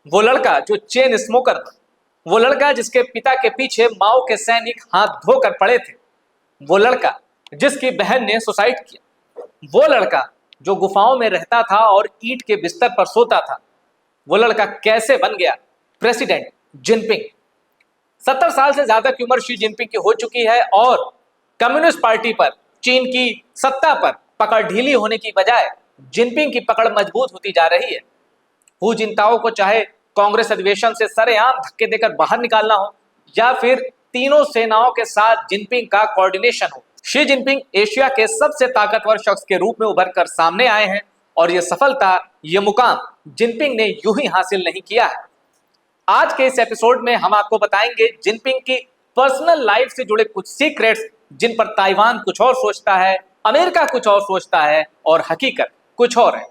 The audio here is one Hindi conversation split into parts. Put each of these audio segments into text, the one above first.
वो लड़का जो चेन स्मोकर था, वो लड़का जिसके पिता के पीछे माओ के सैनिक हाथ धोकर पड़े थे, वो लड़का जिसकी बहन ने सुसाइड किया, वो लड़का जो गुफाओं में रहता था और ईंट के बिस्तर पर सोता था, वो लड़का कैसे बन गया प्रेसिडेंट जिनपिंग। 70 साल से ज्यादा की उम्र शी जिनपिंग की हो चुकी है और कम्युनिस्ट पार्टी पर, चीन की सत्ता पर पकड़ ढीली होने की बजाय जिनपिंग की पकड़ मजबूत होती जा रही है। हू जिनताओ को चाहे कांग्रेस अधिवेशन से सरेआम धक्के देकर बाहर निकालना हो या फिर तीनों सेनाओं के साथ जिनपिंग का कोऑर्डिनेशन हो, शी जिनपिंग एशिया के सबसे ताकतवर शख्स के रूप में उभर कर सामने आए हैं और ये सफलता, ये मुकाम जिनपिंग ने यूं ही हासिल नहीं किया है। आज के इस एपिसोड में हम आपको बताएंगे जिनपिंग की पर्सनल लाइफ से जुड़े कुछ सीक्रेट्स, जिन पर ताइवान कुछ और सोचता है, अमेरिका कुछ और सोचता है और हकीकत कुछ और है।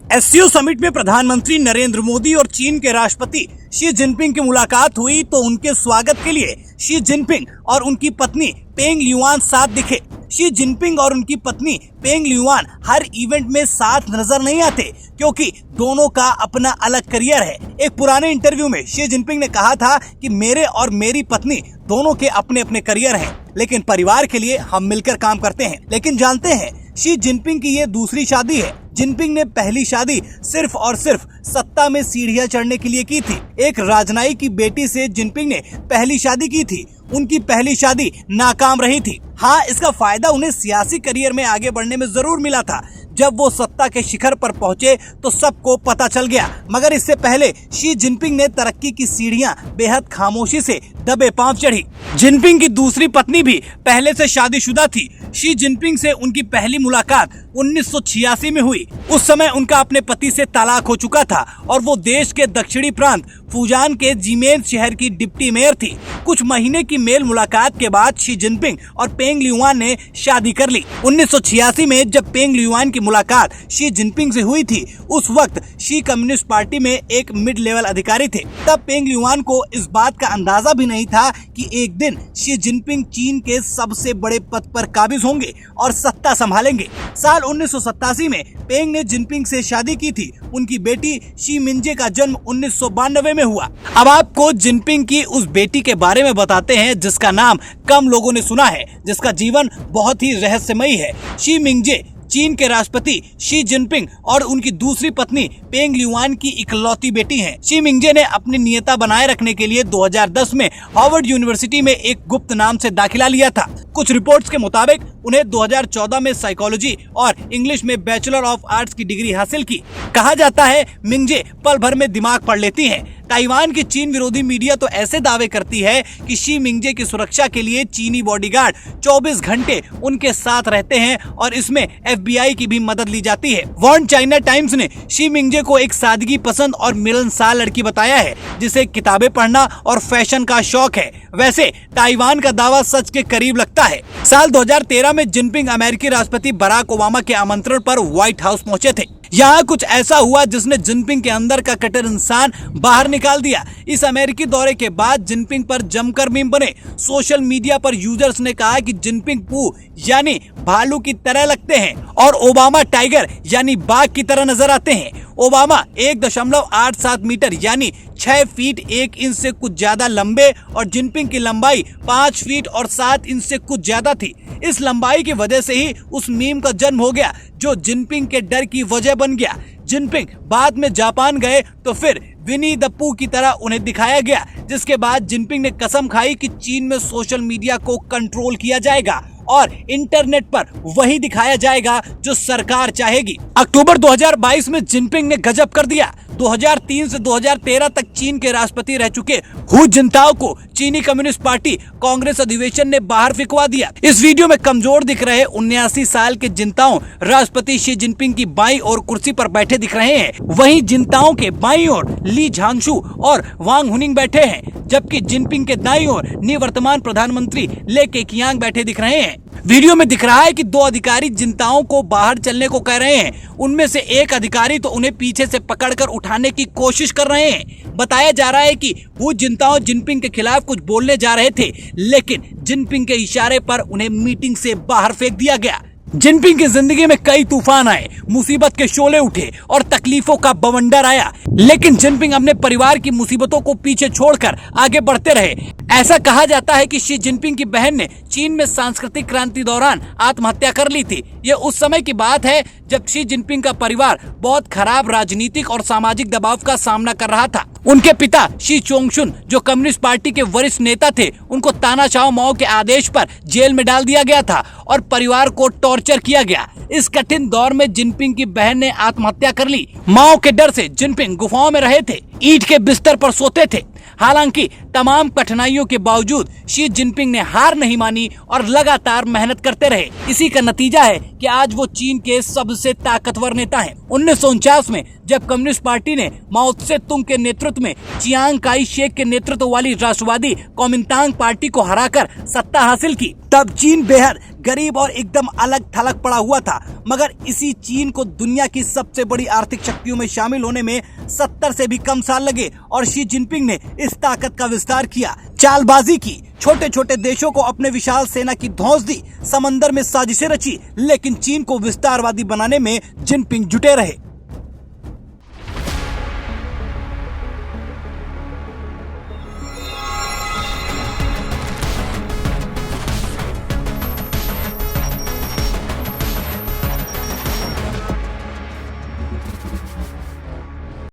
एससीओ समिट में प्रधानमंत्री नरेंद्र मोदी और चीन के राष्ट्रपति शी जिनपिंग की मुलाकात हुई तो उनके स्वागत के लिए शी जिनपिंग और उनकी पत्नी पेंग ल्यूआन साथ दिखे। शी जिनपिंग और उनकी पत्नी पेंग ल्यूआन हर इवेंट में साथ नजर नहीं आते क्योंकि दोनों का अपना अलग करियर है। एक पुराने इंटरव्यू में शी जिनपिंग ने कहा था कि मेरे और मेरी पत्नी दोनों के अपने अपने करियर हैं, लेकिन परिवार के लिए हम मिलकर काम करते हैं। लेकिन जानते हैं, शी जिनपिंग की ये दूसरी शादी है। जिनपिंग ने पहली शादी सिर्फ और सिर्फ सत्ता में सीढ़ियां चढ़ने के लिए की थी। एक राजनयिक की बेटी से जिनपिंग ने पहली शादी की थी। उनकी पहली शादी नाकाम रही थी। हाँ, इसका फायदा उन्हें सियासी करियर में आगे बढ़ने में जरूर मिला था। जब वो सत्ता के शिखर पर पहुंचे तो सबको पता चल गया, मगर इससे पहले शी जिनपिंग ने तरक्की की सीढ़ियां बेहद खामोशी से दबे पांव चढ़ी। जिनपिंग की दूसरी पत्नी भी पहले से शादीशुदा थी। शी जिनपिंग से उनकी पहली मुलाकात 1986 में हुई। उस समय उनका अपने पति से तलाक हो चुका था और वो देश के दक्षिणी प्रांत फुजान के जिमेन शहर की डिप्टी मेयर थी। कुछ महीने की मेल मुलाकात के बाद शी जिनपिंग और पेंग ल्यूआन ने शादी कर ली। 1986 में जब पेंग ल्यूआन की मुलाकात शी जिनपिंग से हुई थी, उस वक्त शी कम्युनिस्ट पार्टी में एक मिड लेवल अधिकारी थे। तब पेंग ल्यूआन को इस बात का अंदाजा भी नहीं था कि एक दिन शी जिनपिंग चीन के सबसे बड़े पद पर काबिज होंगे और सत्ता संभालेंगे। साल 1987 में पेंग ने जिनपिंग से शादी की थी। उनकी बेटी शी मिंजे का जन्म 1992 में हुआ। अब आपको जिनपिंग की उस बेटी के बारे में बताते हैं जिसका नाम कम लोगों ने सुना है, जिसका जीवन बहुत ही रहस्यमयी है। शी मिंजे चीन के राष्ट्रपति शी जिनपिंग और उनकी दूसरी पत्नी पेंग ल्यूआन की इकलौती बेटी हैं। शी मिंजे ने अपनी नियता बनाए रखने के लिए 2010 में हार्वर्ड यूनिवर्सिटी में एक गुप्त नाम से दाखिला लिया था। कुछ रिपोर्ट्स के मुताबिक उन्हें 2014 में साइकोलॉजी और इंग्लिश में बैचलर ऑफ आर्ट्स की डिग्री हासिल की। कहा जाता है मिंजे पल भर में दिमाग पढ़ लेती हैं। ताइवान की चीन विरोधी मीडिया तो ऐसे दावे करती है कि शी मिंजे की सुरक्षा के लिए चीनी बॉडीगार्ड 24 घंटे उनके साथ रहते हैं और इसमें FBI की भी मदद ली जाती है। वॉन चाइना टाइम्स ने शी मिंजे को एक सादगी पसंद और मिलनसार लड़की बताया है, जिसे किताबें पढ़ना और फैशन का शौक है। वैसे ताइवान का दावा सच के करीब लगता है। साल 2013 में जिनपिंग अमेरिकी राष्ट्रपति बराक ओबामा के आमंत्रण पर व्हाइट हाउस पहुंचे थे। यहाँ कुछ ऐसा हुआ जिसने जिनपिंग के अंदर का कट्टर इंसान बाहर निकाल दिया। इस अमेरिकी दौरे के बाद जिनपिंग पर जमकर मीम बने। सोशल मीडिया पर यूजर्स ने कहा कि जिनपिंग पू यानी भालू की तरह लगते हैं और ओबामा टाइगर यानी बाघ की तरह नजर आते हैं। ओबामा 1.87 मीटर यानी 6 फीट 1 इंच से कुछ ज्यादा लंबे और जिनपिंग की लंबाई 5 फीट और 7 इंच से कुछ ज्यादा थी। इस लंबाई की वजह से ही उस मीम का जन्म हो गया जो जिनपिंग के डर की वजह बन गया। जिनपिंग बाद में जापान गए तो फिर विनी द पू की तरह उन्हें दिखाया गया, जिसके बाद जिनपिंग ने कसम खाई कि चीन में सोशल मीडिया को कंट्रोल किया जाएगा और इंटरनेट पर वही दिखाया जाएगा जो सरकार चाहेगी। अक्टूबर 2022 में जिनपिंग ने गजब कर दिया। 2003 से 2013 तक चीन के राष्ट्रपति रह चुके हू जिनताओ को चीनी कम्युनिस्ट पार्टी कांग्रेस अधिवेशन ने बाहर फेंकवा दिया। इस वीडियो में कमजोर दिख रहे 79 साल के जिनताओ राष्ट्रपति शी जिनपिंग की बाईं ओर कुर्सी पर बैठे दिख रहे हैं। वहीं जिनताओ के बाईं ओर ली झांगशु और वांग हुनिंग बैठे हैं, जबकि जिनपिंग के दाईं ओर निवर्तमान प्रधानमंत्री ले केकियांग बैठे दिख रहे हैं। वीडियो में दिख रहा है कि 2 अधिकारी जिनताओ को बाहर चलने को कह रहे हैं। उनमें से एक अधिकारी तो उन्हें पीछे से पकड़कर उठाने की कोशिश कर रहे हैं। बताया जा रहा है कि हू जिनताओ जिनपिंग के खिलाफ कुछ बोलने जा रहे थे, लेकिन जिनपिंग के इशारे पर उन्हें मीटिंग से बाहर फेंक दिया गया। जिनपिंग की जिंदगी में कई तूफान आए, मुसीबत के शोले उठे और तकलीफों का बवंडर आया, लेकिन जिनपिंग अपने परिवार की मुसीबतों को पीछे छोड़कर आगे बढ़ते रहे। ऐसा कहा जाता है कि शी जिनपिंग की बहन ने चीन में सांस्कृतिक क्रांति दौरान आत्महत्या कर ली थी। ये उस समय की बात है जब शी जिनपिंग का परिवार बहुत खराब राजनीतिक और सामाजिक दबाव का सामना कर रहा था। उनके पिता शी चोंगशुन, जो कम्युनिस्ट पार्टी के वरिष्ठ नेता थे, उनको तानाशाह माओ के आदेश पर जेल में डाल दिया गया था और परिवार को टॉर्चर किया गया। इस कठिन दौर में जिनपिंग की बहन ने आत्महत्या कर ली। माओ के डर से जिनपिंग गुफाओं में रहे थे, ईंट के बिस्तर पर सोते थे। हालांकि तमाम कठिनाइयों के बावजूद शी जिनपिंग ने हार नहीं मानी और लगातार मेहनत करते रहे। इसी का नतीजा है कि आज वो चीन के सबसे ताकतवर नेता हैं। 1949 में जब कम्युनिस्ट पार्टी ने माओ त्से तुंग के नेतृत्व में चियांग काई शेक के नेतृत्व वाली राष्ट्रवादी कुओमिंतांग पार्टी को हराकर सत्ता हासिल की, तब चीन बेहद गरीब और एकदम अलग थलग पड़ा हुआ था। मगर इसी चीन को दुनिया की सबसे बड़ी आर्थिक शक्तियों में शामिल होने में 70 से भी कम साल लगे और शी जिनपिंग ने इस ताकत का विस्तार किया, चालबाजी की, छोटे छोटे देशों को अपने विशाल सेना की धौंस दी, समंदर में साजिशें रची, लेकिन चीन को विस्तारवादी बनाने में जिनपिंग जुटे रहे।